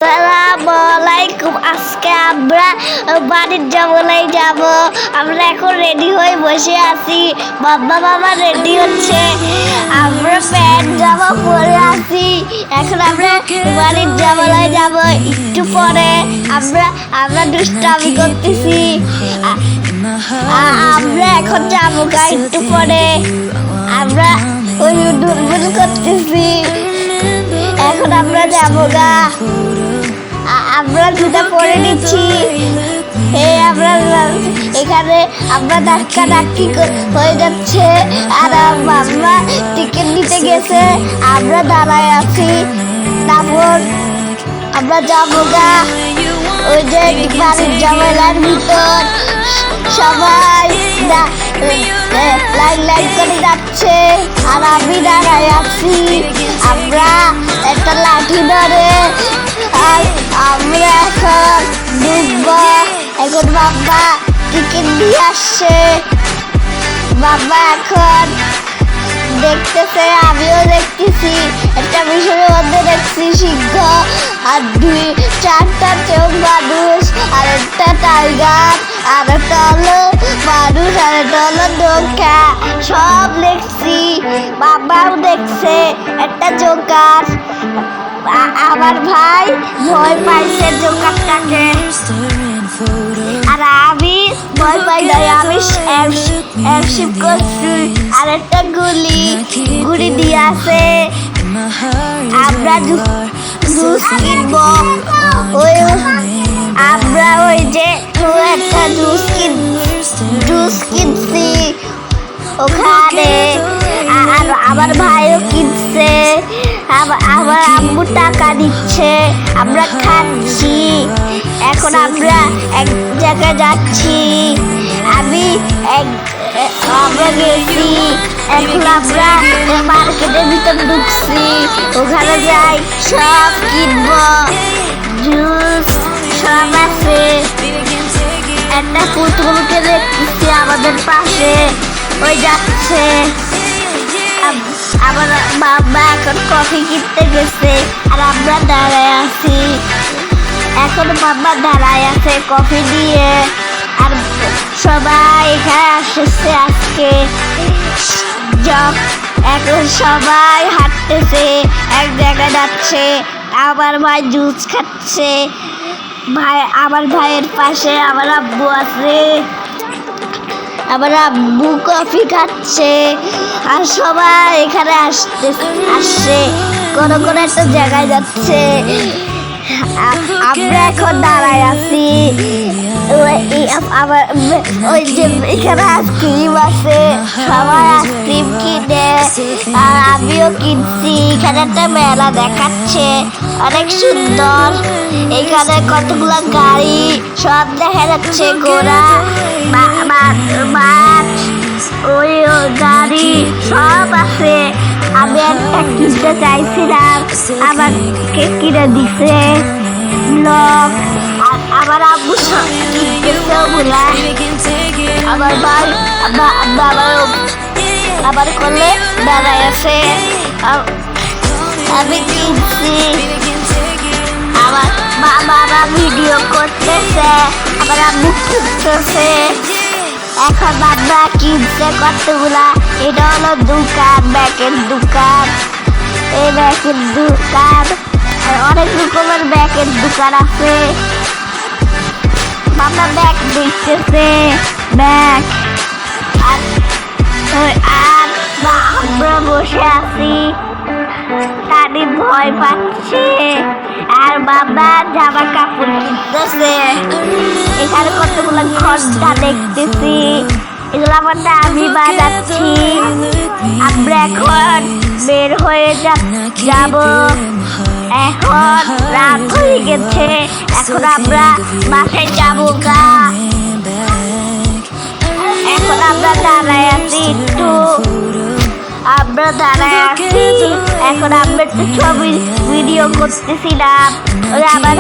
আসসালামালাইকুম। আজকে আমরা বাড়ির জঙ্গলে যাব। আমরা এখন রেডি হয়ে বসে আছি। বাবা রেডি হচ্ছে, আমরা প্যান্ট জামা পরে আছি। এখন আমরা বাড়ির জঙ্গলে যাব। একটু পরে আমরা দুষ্টামি করতেছি। আমরা এখন যাবো গা, একটু পরে আমরা ওই দুর্বল করতেছি। এখন আমরা যাবো গা, আমরা জুতা পরে নিচ্ছি। আমরা এখানে আমরা ধাক্কি হয়ে যাচ্ছে, আর বাবা টিকিট নিতে গেছে, আমরা দাঁড়ায় আছি। তারপর আমরা যাবো গা ওই যে বাড়ির জঙ্গলের ভিতর। সবাই লাইন করে যাচ্ছে, আর আমি দাঁড়ায় আছি। আমরা একটা লাঠি ধরে আর আমরা এখন ঢুকবো। এখন বাবা টিকিট দিয়ে আসছে। বাবা এখন দেখতেছে, আমিও দেখতেছি। একটা বিষয়ের মধ্যে দেখছি সিংহ আর 2-4টা চোখ মানুষ, আর একটা টাইগার, আর একটা হলো মানুষ, আর একটা হলো নৌকা। সব দেখছি, বাবাও দেখছে একটা জোকার। আমার ভাই ভয় পাইছে জোকারটাকে, আর আমি ভয় পাই নাই। আমি এয়ারশিপ করছি, আর একটা গুলি দিয়ে আছে। আমরা জুস কিনবো। আমরা ওই যে একটা জুস কিনছি ওখানে, আর আমার ভাইও কিনছে। আমার আম্মু টাকা দিচ্ছে, আমরা খাচ্ছি। এখন আমরা এক জায়গায় যাচ্ছি। আমরা গেছি, এখন আমরা মার্কেটের ভিতর ঢুকছি। ওখানে যাই, সব কিনবো, জুস সব আছে। একটা পুতুলকে দেখতেছি আমাদের পাশে, ওই যাচ্ছে। আমার বাবা এখন কফি কিনতে গেছে, আর আমরা দাঁড়ায় আছি। এখন বাবা দাঁড়ায় আছে কফি দিয়ে, আর সবাই এখানে আসছে আজকে। এখন সবাই হাঁটতেছে, এক জায়গায় যাচ্ছে। আমার ভাই জুস খাচ্ছে। আমার ভাইয়ের পাশে আমার আব্বু আছে, আমার আব্বু কফি খাচ্ছে। আর সবাই এখানে আসছে, কোনো একটা জায়গায় যাচ্ছে। আমরা এখন দাঁড়ায় আছি। ওই যে এখানে আইসক্রিম আছে, সবাই আইসক্রিম কিনে, আর আমিও কিনছি। এখানে একটা মেলা দেখাচ্ছে, অনেক সুন্দর। এখানে কতগুলো গাড়ি সব দেখা যাচ্ছে, ঘোড়া, মাঠ, ওই গাড়ি সব আছে। আমি একটা কিনতে চাইছিলাম, আমাকে কিনে দিছে লোক। আমার আব্বু কিনতেছেও বলে, আমার ভাই আবার করলে দাঁড়ায় আছে। আমি কিনছি, আমার বাবা ভিডিও করতেছে, আমার আব্বু কিনতেছে। এখন বাবা কিনছে কতগুলা। এটা হলো দোকান, ব্যাগের দোকান। এই ব্যাগের দোকান, অনেক রকমের ব্যাগের দোকান আছে। বাবা ব্যাগ দেখতেছে, ব্যাগ। আর আমরা বসে আছি, তাদের ভয় পাচ্ছে। আর বাবা জামা কাপড় কিনতেছে। এখানে কতগুলো ঘন্টা দেখতেছি, এগুলো আমার আমি বাজাচ্ছি। আমরা এখন বের হয়ে যাব। এখন রাত হয়ে গেছে, এখন আমরা বাসায় যাবো গা। এখন আমরা দাঁড়ায় আছি একটু, আমরা দাঁড়ায় আছি। এখন আমরা একটু ছবি ভিডিও করতেছিলাম। আমার